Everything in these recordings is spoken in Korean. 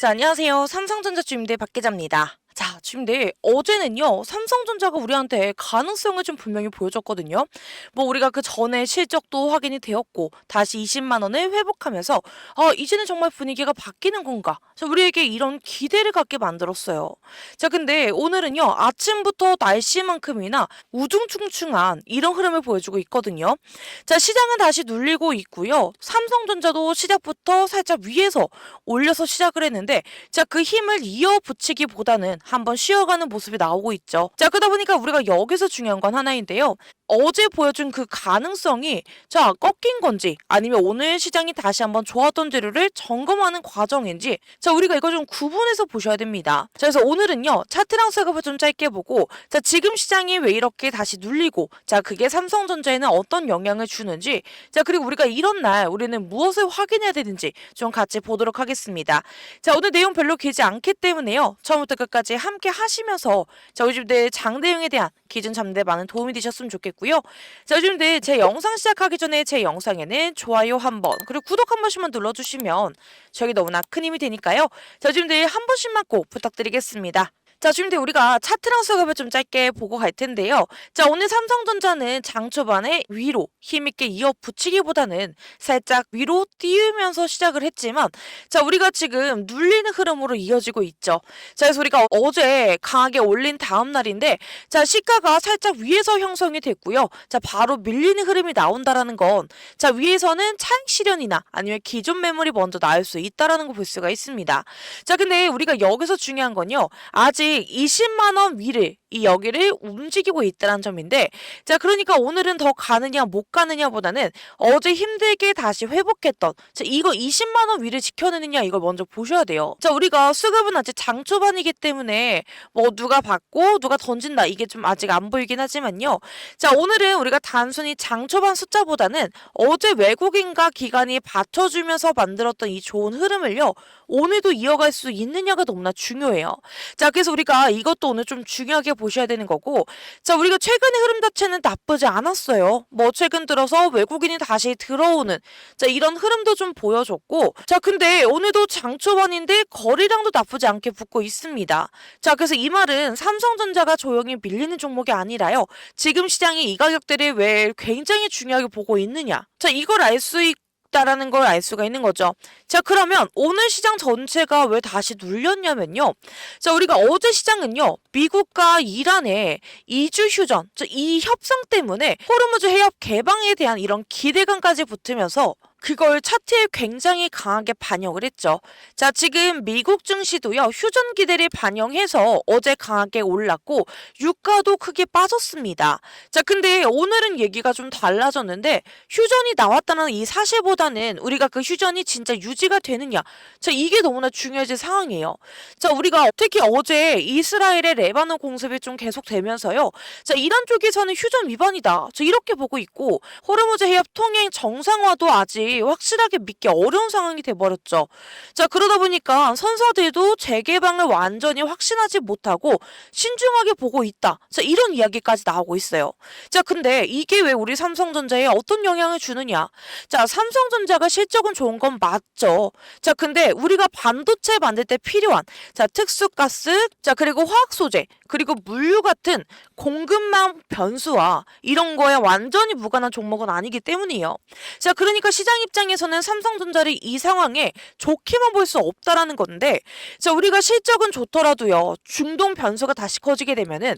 자, 안녕하세요. 삼성전자 주임대 박 기자입니다. 자, 주임대 어제는요, 삼성전자가 우리한테 가능성을 좀 분명히 보여줬거든요. 뭐 우리가 그 전에 실적도 확인이 되었고 다시 20만 원을 회복하면서 이제는 정말 분위기가 바뀌는 건가? 자, 우리에게 이런 기대를 갖게 만들었어요. 자, 근데 오늘은요, 아침부터 날씨만큼이나 우중충충한 이런 흐름을 보여주고 있거든요. 자, 시장은 다시 눌리고 있고요. 삼성전자도 시작부터 살짝 위에서 올려서 시작을 했는데, 자, 그 힘을 이어붙이기보다는 한번 쉬어가는 모습이 나오고 있죠. 자, 그러다 보니까 우리가 여기서 중요한 건 하나인데요. 어제 보여준 그 가능성이 꺾인 건지 아니면 오늘 시장이 다시 한번 좋았던 재료를 점검하는 과정인지 우리가 이거 좀 구분해서 보셔야 됩니다. 자, 그래서 오늘은요, 차트랑 수급을 좀 짧게 보고 지금 시장이 왜 이렇게 다시 눌리고 그게 삼성전자에는 어떤 영향을 주는지 그리고 우리가 이런 날 우리는 무엇을 확인해야 되는지 좀 같이 보도록 하겠습니다. 자, 오늘 내용 별로 길지 않기 때문에요, 처음부터 끝까지 함께 하시면서 요즘들 장대응에 대한 기준 잡는 데 많은 도움이 되셨으면 좋겠고요. 자, 요즘들 제 영상 시작하기 전에 제 영상에는 좋아요 한번 그리고 구독 한 번씩만 눌러주시면 저에게 너무나 큰 힘이 되니까요. 자, 요즘들 한 번씩만 꼭 부탁드리겠습니다. 자, 지금 우리가 차트랑 수급을 좀 짧게 보고 갈 텐데요. 자, 오늘 삼성전자는 장 초반에 위로 힘있게 이어붙이기보다는 살짝 위로 띄우면서 시작을 했지만, 자, 우리가 지금 눌리는 흐름으로 이어지고 있죠. 자, 그래서 우리가 어제 강하게 올린 다음 날인데, 자, 시가가 살짝 위에서 형성이 됐고요. 자, 바로 밀리는 흐름이 나온다라는 건, 자, 위에서는 차익 실현이나 아니면 기존 매물이 먼저 나올 수 있다라는 거 볼 수가 있습니다. 자, 근데 우리가 여기서 중요한 건요, 아직 20만 원 위를 이 여기를 움직이고 있다는 점인데, 자, 그러니까 오늘은 더 가느냐 못 가느냐보다는 어제 힘들게 다시 회복했던 이거 20만 원 위를 지켜내느냐 이걸 먼저 보셔야 돼요. 자, 우리가 수급은 아직 장 초반이기 때문에 뭐 누가 받고 누가 던진다 이게 좀 아직 안 보이긴 하지만요. 자, 오늘은 우리가 단순히 장 초반 숫자보다는 어제 외국인과 기관이 받쳐주면서 만들었던 이 좋은 흐름을요, 오늘도 이어갈 수 있느냐가 너무나 중요해요. 자, 그래서 우리가 이것도 오늘 좀 중요하게 보셔야 되는 거고, 자, 우리가 최근의 흐름 자체는 나쁘지 않았어요. 뭐 최근 들어서 외국인이 다시 들어오는 이런 흐름도 좀 보여줬고, 자, 근데 오늘도 장 초반인데 거래량도 나쁘지 않게 붙고 있습니다. 자, 그래서 이 말은 삼성전자가 조용히 밀리는 종목이 아니라요, 지금 시장이 이 가격대를 왜 굉장히 중요하게 보고 있느냐, 자, 이걸 알 수 있다라는 걸 알 수가 있는 거죠. 자, 그러면 오늘 시장 전체가 왜 다시 눌렸냐면요. 자, 우리가 어제 시장은요, 미국과 이란의 2주 휴전, 이 협상 때문에 호르무즈 해협 개방에 대한 이런 기대감까지 붙으면서 그걸 차트에 굉장히 강하게 반영을 했죠. 자, 지금 미국 증시도요, 휴전 기대를 반영해서 어제 강하게 올랐고 유가도 크게 빠졌습니다. 자, 근데 오늘은 얘기가 좀 달라졌는데, 휴전이 나왔다는 이 사실보다는 우리가 그 휴전이 진짜 유지가 되느냐, 자, 이게 너무나 중요해진 상황이에요. 자, 우리가 특히 어제 이스라엘의 레바논 공습이 좀 계속되면서요, 자, 이란 쪽에서는 휴전 위반이다, 자, 이렇게 보고 있고, 호르무즈 해협 통행 정상화도 아직 확실하게 믿기 어려운 상황이 돼버렸죠. 자, 그러다 보니까 선사들도 재개방을 완전히 확신하지 못하고 신중하게 보고 있다, 자, 이런 이야기까지 나오고 있어요. 자, 근데 이게 왜 우리 삼성전자에 어떤 영향을 주느냐. 자, 삼성전자가 실적은 좋은 건 맞죠. 자, 근데 우리가 반도체 만들 때 필요한 특수가스, 자, 그리고 화학소재, 그리고 물류 같은 공급망 변수와 이런 거에 완전히 무관한 종목은 아니기 때문이에요. 자, 그러니까 시장 입장에서는 삼성전자를 이 상황에 좋게만 볼 수 없다라는 건데, 자, 우리가 실적은 좋더라도요, 중동 변수가 다시 커지게 되면은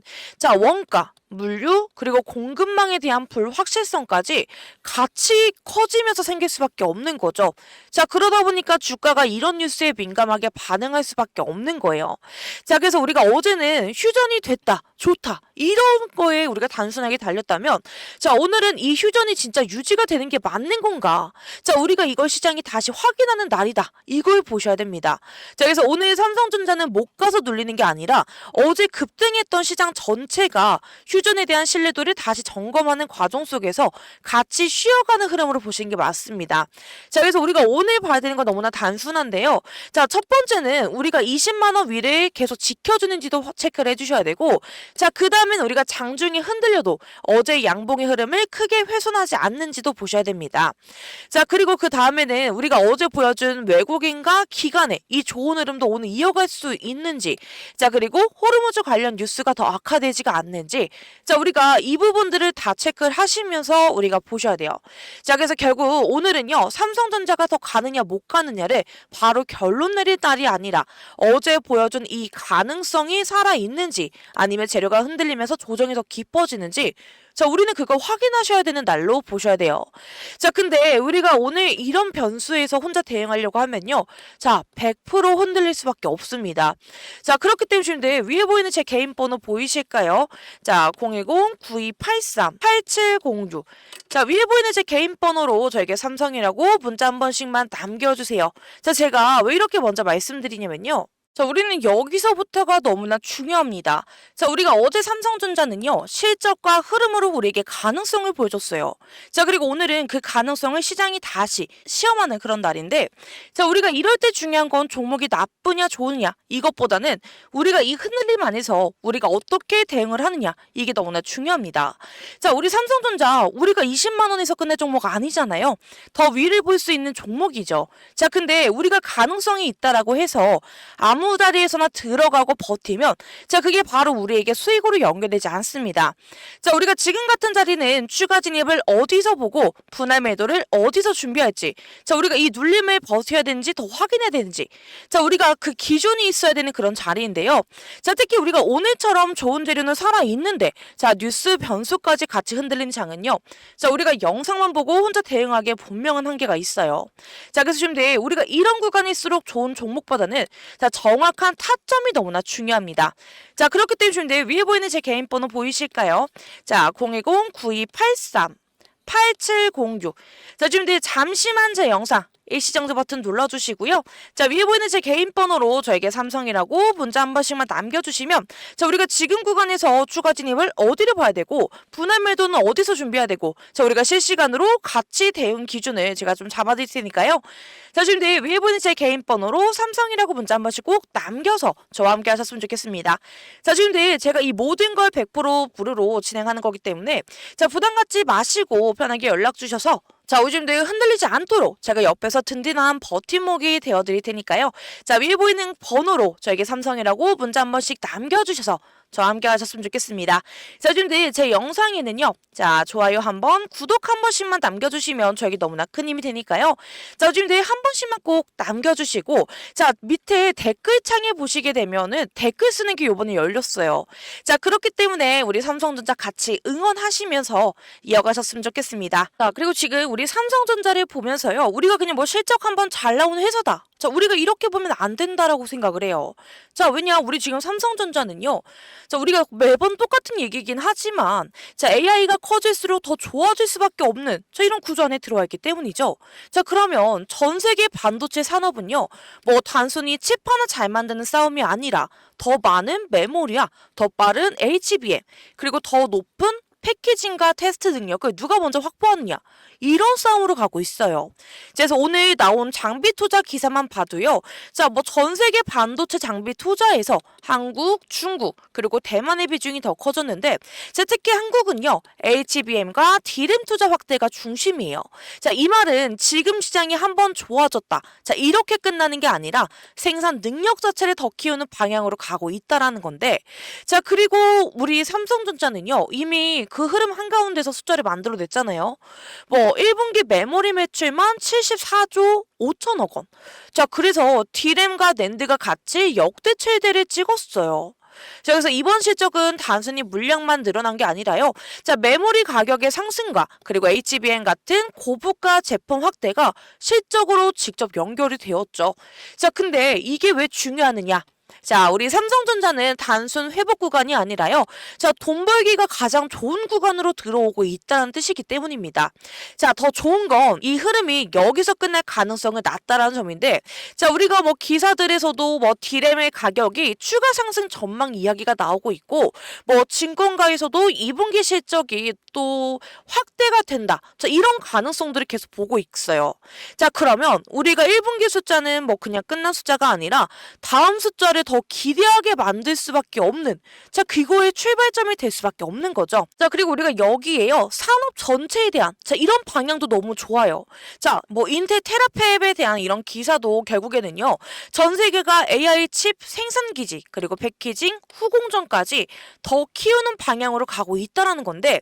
원가, 물류, 그리고 공급망에 대한 불확실성까지 같이 커지면서 생길 수밖에 없는 거죠. 자, 그러다 보니까 주가가 이런 뉴스에 민감하게 반응할 수밖에 없는 거예요. 자, 그래서 우리가 어제는 휴전이 됐다, 좋다, 이런 거에 우리가 단순하게 달렸다면, 자, 오늘은 이 휴전이 진짜 유지가 되는 게 맞는 건가? 자, 우리가 이걸 시장이 다시 확인하는 날이다, 이걸 보셔야 됩니다. 자, 그래서 오늘 삼성전자는 못 가서 눌리는 게 아니라 어제 급등했던 시장 전체가 휴전 기존에 대한 신뢰도를 다시 점검하는 과정 속에서 같이 쉬어가는 흐름으로 보시는 게 맞습니다. 자, 그래서 우리가 오늘 봐야 되는 건 너무나 단순한데요. 자, 첫 번째는 우리가 20만 원 위를 계속 지켜주는지도 체크를 해주셔야 되고, 자, 그 다음엔 우리가 장중에 흔들려도 어제 양봉의 흐름을 크게 훼손하지 않는지도 보셔야 됩니다. 자, 그리고 그 다음에는 우리가 어제 보여준 외국인과 기관의 이 좋은 흐름도 오늘 이어갈 수 있는지, 자, 그리고 호르무즈 관련 뉴스가 더 악화되지가 않는지, 자, 우리가 이 부분들을 다 체크를 하시면서 우리가 보셔야 돼요. 자, 그래서 결국 오늘은요, 삼성전자가 더 가느냐 못 가느냐를 바로 결론 내릴 날이 아니라 어제 보여준 이 가능성이 살아있는지, 아니면 재료가 흔들리면서 조정이 더 깊어지는지, 자, 우리는 그거 확인하셔야 되는 날로 보셔야 돼요. 자, 근데 우리가 오늘 이런 변수에서 혼자 대응하려고 하면요, 자, 100% 흔들릴 수밖에 없습니다. 자, 그렇기 때문에 지금 위에 보이는 제 개인 번호 보이실까요? 자, 010-9283-8706. 자, 위에 보이는 제 개인 번호로 저에게 삼성이라고 문자 한 번씩만 남겨주세요. 자, 제가 왜 이렇게 먼저 말씀드리냐면요, 자, 우리는 여기서부터가 너무나 중요합니다. 자, 우리가 어제 삼성전자는요, 실적과 흐름으로 우리에게 가능성을 보여줬어요. 자, 그리고 오늘은 그 가능성을 시장이 다시 시험하는 그런 날인데, 자, 우리가 이럴 때 중요한 건 종목이 나쁘냐 좋으냐 이것보다는 우리가 이 흔들림 안에서 우리가 어떻게 대응을 하느냐, 이게 너무나 중요합니다. 자, 우리 삼성전자 우리가 20만 원에서 끝낼 종목 아니잖아요. 더 위를 볼 수 있는 종목이죠. 자, 근데 우리가 가능성이 있다라고 해서 아무 자리에서나 들어가고 버티면, 자, 그게 바로 우리에게 수익으로 연결되지 않습니다. 자, 우리가 지금 같은 자리는 추가 진입을 어디서 보고 분할 매도를 어디서 준비할지, 자, 우리가 이 눌림을 버텨야 되는지 더 확인해야 되는지, 자, 우리가 그 기준이 있어야 되는 그런 자리인데요. 자, 특히 우리가 오늘처럼 좋은 재료는 살아있는데, 자, 뉴스 변수까지 같이 흔들린 장은요, 자, 우리가 영상만 보고 혼자 대응하기에 분명한 한계가 있어요. 자, 그래서 지금 우리가 이런 구간일수록 좋은 종목보다는, 자, 정확한 타점이 너무나 중요합니다. 자, 그렇기 때문에 지금 위에 보이는 제 개인 번호 보이실까요? 자, 010-9283-8706. 자, 지금 잠시만 제 영상 일시정지 버튼 눌러주시고요. 자, 위에 보이는 제 개인 번호로 저에게 삼성이라고 문자 한 번씩만 남겨주시면, 자, 우리가 지금 구간에서 추가 진입을 어디를 봐야 되고 분할 매도는 어디서 준비해야 되고, 자, 우리가 실시간으로 같이 대응 기준을 제가 좀 잡아드릴 테니까요. 자, 지금 위에 보이는 제 개인 번호로 삼성이라고 문자 한 번씩 꼭 남겨서 저와 함께 하셨으면 좋겠습니다. 자, 지금 제가 이 모든 걸 100% 무료로 진행하는 거기 때문에, 자, 부담 갖지 마시고 편하게 연락 주셔서, 자, 요즘 흔들리지 않도록 제가 옆에서 든든한 버팀목이 되어드릴 테니까요. 자, 위에 보이는 번호로 저에게 삼성이라고 문자 한 번씩 남겨주셔서 저와 함께 하셨으면 좋겠습니다. 자, 지금 제 영상에는요, 자, 좋아요 한 번, 구독 한 번씩만 남겨주시면 저에게 너무나 큰 힘이 되니까요. 자, 지금 한 번씩만 꼭 남겨주시고, 자, 밑에 댓글창에 보시게 되면은 댓글 쓰는 게 요번에 열렸어요. 자, 그렇기 때문에 우리 삼성전자 같이 응원하시면서 이어가셨으면 좋겠습니다. 자, 그리고 지금 우리 삼성전자를 보면서요, 우리가 그냥 뭐 실적 한번 잘 나오는 회사다, 자, 우리가 이렇게 보면 안 된다라고 생각을 해요. 자, 왜냐, 우리 지금 삼성전자는요, 자, 우리가 매번 똑같은 얘기긴 하지만, 자, AI가 커질수록 더 좋아질 수밖에 없는, 자, 이런 구조 안에 들어와 있기 때문이죠. 자, 그러면 전 세계 반도체 산업은요, 뭐 단순히 칩 하나 잘 만드는 싸움이 아니라 더 많은 메모리와 더 빠른 HBM, 그리고 더 높은 패키징과 테스트 능력을 누가 먼저 확보하느냐, 이런 싸움으로 가고 있어요. 그래서 오늘 나온 장비 투자 기사만 봐도요, 자, 뭐 전 세계 반도체 장비 투자에서 한국, 중국, 그리고 대만의 비중이 더 커졌는데, 자, 특히 한국은요, HBM과 D램 투자 확대가 중심이에요. 자, 이 말은 지금 시장이 한번 좋아졌다, 자, 이렇게 끝나는 게 아니라 생산 능력 자체를 더 키우는 방향으로 가고 있다라는 건데, 자, 그리고 우리 삼성전자는요, 이미 그 흐름 한가운데서 숫자를 만들어냈잖아요. 뭐 1분기 메모리 매출만 74조 5천억 원. 자, 그래서 D램과 낸드가 같이 역대 최대를 찍었어요. 자, 그래서 이번 실적은 단순히 물량만 늘어난 게 아니라요, 자, 메모리 가격의 상승과 그리고 HBM 같은 고부가 제품 확대가 실적으로 직접 연결이 되었죠. 자, 근데 이게 왜 중요하느냐? 자, 우리 삼성전자는 단순 회복 구간이 아니라요. 자, 돈 벌기가 가장 좋은 구간으로 들어오고 있다는 뜻이기 때문입니다. 자, 더 좋은 건 이 흐름이 여기서 끝날 가능성은 낮다라는 점인데, 자, 우리가 뭐 기사들에서도 뭐 디램의 가격이 추가 상승 전망 이야기가 나오고 있고, 뭐 증권가에서도 2분기 실적이 또 확대가 된다. 자, 이런 가능성들을 계속 보고 있어요. 자, 그러면 우리가 1분기 숫자는 뭐 그냥 끝난 숫자가 아니라 다음 숫자를 더 기대하게 만들 수밖에 없는, 자, 그거의 출발점이 될 수밖에 없는 거죠. 자, 그리고 우리가 여기에요, 산업 전체에 대한, 자, 이런 방향도 너무 좋아요. 자, 뭐 인텔 테라팹에 대한 이런 기사도 결국에는요, 전 세계가 AI 칩 생산 기지 그리고 패키징 후공정까지 더 키우는 방향으로 가고 있다라는 건데,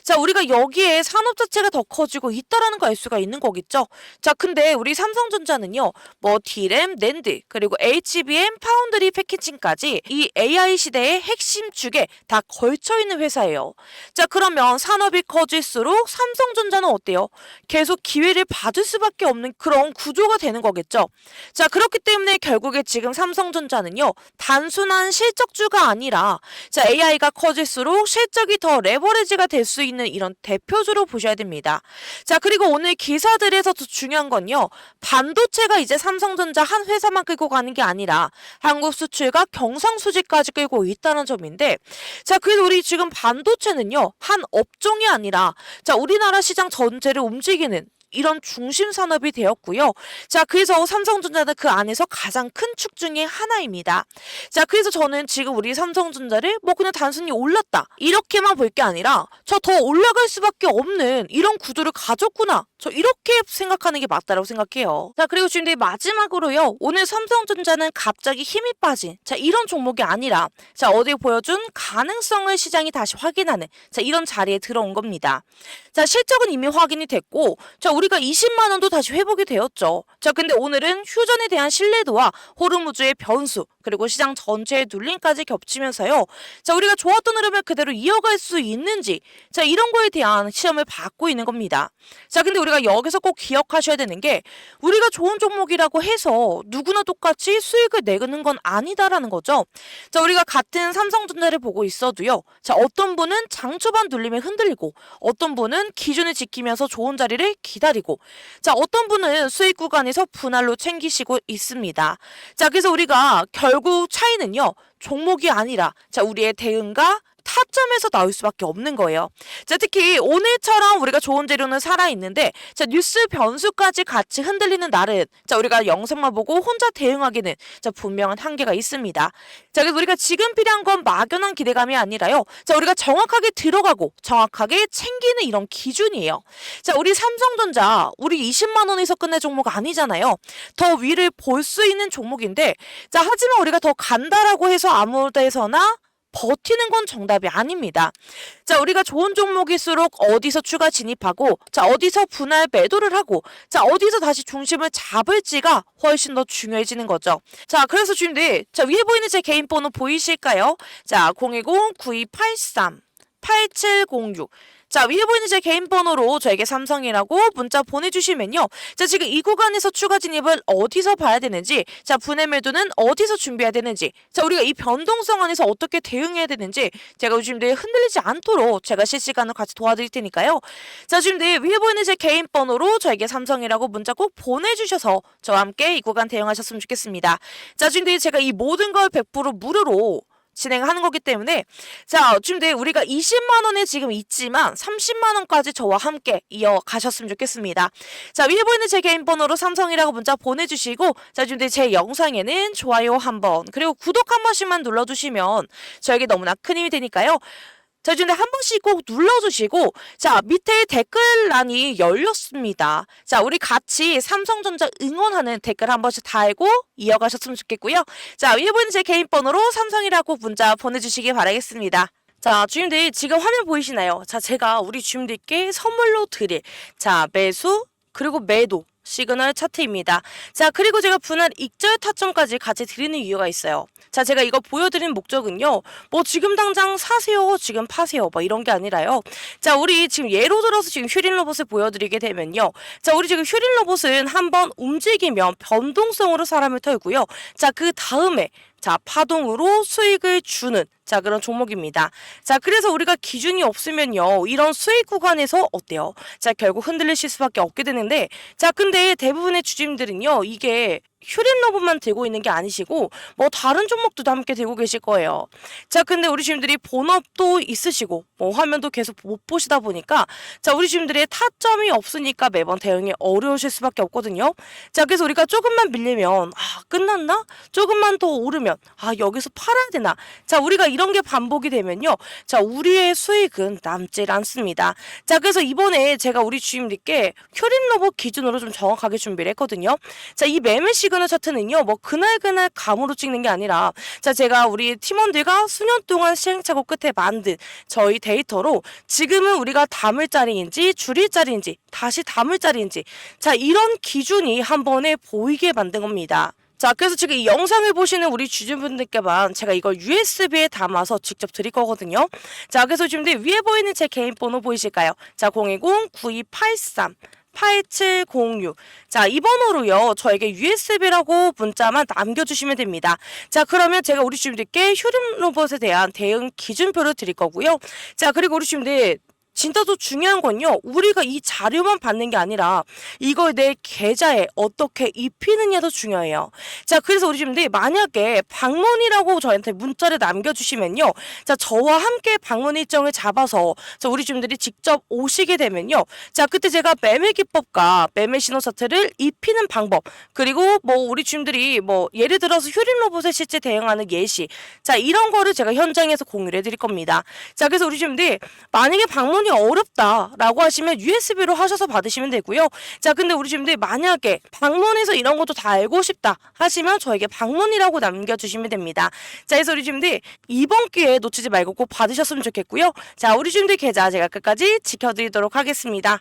자, 우리가 여기에 산업 자체가 더 커지고 있다라는 거 알 수가 있는 거겠죠. 자, 근데 우리 삼성전자는요, 뭐 D램, 낸드 그리고 HBM, 파운드리 패키징까지 이 AI 시대의 핵심 축에 다 걸쳐 있는 회사예요. 자, 그러면 산업이 커질수록 삼성전자는 어때요? 계속 기회를 받을 수밖에 없는 그런 구조가 되는 거겠죠. 자, 그렇기 때문에 결국에 지금 삼성전자는요, 단순한 실적주가 아니라, 자, AI가 커질수록 실적이 더 레버리지가 될 수 있는 이런 대표주로 보셔야 됩니다. 자, 그리고 오늘 기사들에서도 중요한 건요, 반도체가 이제 삼성전자 한 회사만 끌고 가는 게 아니라 한국 수출과 경상수지까지 끌고 있다는 점인데, 자, 그래서 우리 지금 반도체는요, 한 업종이 아니라, 자, 우리나라 시장 전체를 움직이는 이런 중심 산업이 되었고요. 자, 그래서 삼성전자는 그 안에서 가장 큰 축 중에 하나입니다. 자, 그래서 저는 지금 우리 삼성전자를 뭐 그냥 단순히 올랐다 이렇게만 볼 게 아니라, 저 더 올라갈 수밖에 없는 이런 구도를 가졌구나, 저 이렇게 생각하는 게 맞다라고 생각해요. 자, 그리고 지금 마지막으로요, 오늘 삼성전자는 갑자기 힘이 빠진, 자, 이런 종목이 아니라, 자, 어제 보여준 가능성을 시장이 다시 확인하는, 자, 이런 자리에 들어온 겁니다. 자, 실적은 이미 확인이 됐고, 자, 우리가 20만 원도 다시 회복이 되었죠. 자, 근데 오늘은 휴전에 대한 신뢰도와 호르무즈의 변수 그리고 시장 전체의 눌림까지 겹치면서요, 자, 우리가 좋았던 흐름을 그대로 이어갈 수 있는지, 자, 이런 거에 대한 시험을 받고 있는 겁니다. 자, 근데 우리가 여기서 꼭 기억하셔야 되는 게, 우리가 좋은 종목이라고 해서 누구나 똑같이 수익을 내는 건 아니다라는 거죠. 자, 우리가 같은 삼성전자를 보고 있어도요, 자, 어떤 분은 장 초반 눌림에 흔들리고, 어떤 분은 기준을 지키면서 좋은 자리를 기다리고, 자, 어떤 분은 수익 구간에서 분할로 챙기시고 있습니다. 자, 그래서 우리가 결국 차이는요, 종목이 아니라, 자, 우리의 대응과 타점에서 나올 수밖에 없는 거예요. 자, 특히 오늘처럼 우리가 좋은 재료는 살아있는데, 자, 뉴스 변수까지 같이 흔들리는 날은, 자, 우리가 영상만 보고 혼자 대응하기는, 자, 분명한 한계가 있습니다. 자, 그래서 우리가 지금 필요한 건 막연한 기대감이 아니라요, 자, 우리가 정확하게 들어가고 정확하게 챙기는 이런 기준이에요. 자, 우리 삼성전자 우리 20만 원에서 끝낼 종목 아니잖아요. 더 위를 볼 수 있는 종목인데, 자, 하지만 우리가 더 간다라고 해서 아무 데서나 버티는 건 정답이 아닙니다. 자, 우리가 좋은 종목일수록 어디서 추가 진입하고, 자, 어디서 분할 매도를 하고, 자, 어디서 다시 중심을 잡을지가 훨씬 더 중요해지는 거죠. 자, 그래서 지금 자, 위에 보이는 제 개인 번호 보이실까요? 자, 010-9283-8706. 자, 위에 보이는 제 개인 번호로 저에게 삼성이라고 문자 보내주시면요, 자, 지금 이 구간에서 추가 진입을 어디서 봐야 되는지, 자, 분할 매도는 어디서 준비해야 되는지, 자, 우리가 이 변동성 안에서 어떻게 대응해야 되는지, 제가 요즘 흔들리지 않도록 제가 실시간으로 같이 도와드릴 테니까요. 자, 지금 위에 보이는 제 개인 번호로 저에게 삼성이라고 문자 꼭 보내주셔서 저와 함께 이 구간 대응하셨으면 좋겠습니다. 자, 지금 제가 이 모든 걸 100% 무료로 진행하는 거기 때문에, 자, 지금 우리가 20만 원에 지금 있지만 30만 원까지 저와 함께 이어가셨으면 좋겠습니다. 자, 위에 보이는 제 개인 번호로 삼성이라고 문자 보내주시고, 자, 지금 제 영상에는 좋아요 한번 그리고 구독 한 번씩만 눌러주시면 저에게 너무나 큰 힘이 되니까요. 자, 지금 한 번씩 꼭 눌러주시고, 자, 밑에 댓글란이 열렸습니다. 자, 우리 같이 삼성전자 응원하는 댓글 한 번씩 달고 이어가셨으면 좋겠고요. 자, 위에 보이는 제 개인 번호로 삼성이라고 문자 보내주시기 바라겠습니다. 자, 주임들 지금 화면 보이시나요? 자, 제가 우리 주임들께 선물로 드릴, 자, 매수 그리고 매도 시그널 차트입니다. 자, 그리고 제가 분할 익절 타점까지 같이 드리는 이유가 있어요. 자, 제가 이거 보여드리는 목적은요, 뭐 지금 당장 사세요, 지금 파세요, 뭐 이런 게 아니라요. 자, 우리 지금 예로 들어서 지금 휴린 로봇을 보여드리게 되면요, 자, 우리 지금 휴린 로봇은 한번 움직이면 변동성으로 사람을 털고요. 자, 그 다음에 자, 파동으로 수익을 주는 자, 그런 종목입니다. 자, 그래서 우리가 기준이 없으면요, 이런 수익 구간에서 어때요? 자, 결국 흔들리실 수밖에 없게 되는데, 자, 근데 대부분의 주주님들은요, 이게 휴림로봇만 들고 있는 게 아니시고 뭐 다른 종목도 함께 들고 계실 거예요. 자, 근데 우리 주님들이 본업도 있으시고 뭐 화면도 계속 못 보시다 보니까 자, 우리 주님들의 타점이 없으니까 매번 대응이 어려우실 수밖에 없거든요. 자, 그래서 우리가 조금만 밀리면 끝났나? 조금만 더 오르면 여기서 팔아야 되나? 자, 우리가 이런 게 반복이 되면요, 자, 우리의 수익은 남질 않습니다. 자, 그래서 이번에 제가 우리 주님들께 휴림로봇 기준으로 좀 정확하게 준비를 했거든요. 자, 이 매매 시그널 차트는요, 뭐 그날 감으로 찍는 게 아니라 자, 제가 우리 팀원들과 수년 동안 시행착오 끝에 만든 저희 데이터로 지금은 우리가 담을 자리인지 줄일 자리인지 다시 담을 자리인지 자, 이런 기준이 한 번에 보이게 만든 겁니다. 자, 그래서 지금 이 영상을 보시는 우리 주주분들께만 제가 이걸 USB에 담아서 직접 드릴 거거든요. 자, 그래서 지금 위에 보이는 제 개인 번호 보이실까요? 자, 010-9283 8706. 자, 이 번호로요, 저에게 USB라고 문자만 남겨주시면 됩니다. 자, 그러면 제가 우리 주님들께 휴림로봇에 대한 대응 기준표를 드릴 거고요. 자, 그리고 우리 주님들 진짜 더 중요한 건요, 우리가 이 자료만 받는 게 아니라 이걸 내 계좌에 어떻게 입히느냐도 중요해요. 자, 그래서 우리 주님들이 만약에 방문이라고 저한테 문자를 남겨주시면요, 자, 저와 함께 방문 일정을 잡아서 자, 우리 주님들이 직접 오시게 되면요, 자, 그때 제가 매매 기법과 매매 신호 차트를 입히는 방법, 그리고 뭐 우리 주님들이 뭐 예를 들어서 휴림로봇에 실제 대응하는 예시, 자, 이런 거를 제가 현장에서 공유를 해드릴 겁니다. 자, 그래서 우리 주님들이 만약에 방문이 어렵다라고 하시면 USB로 하셔서 받으시면 되고요. 자, 근데 우리 주님들이 만약에 방문해서 이런 것도 다 알고 싶다 하시면 저에게 방문이라고 남겨주시면 됩니다. 자, 그래서 우리 주님들 이번 기회에 놓치지 말고 꼭 받으셨으면 좋겠고요. 자, 우리 주님들 계좌 제가 끝까지 지켜드리도록 하겠습니다.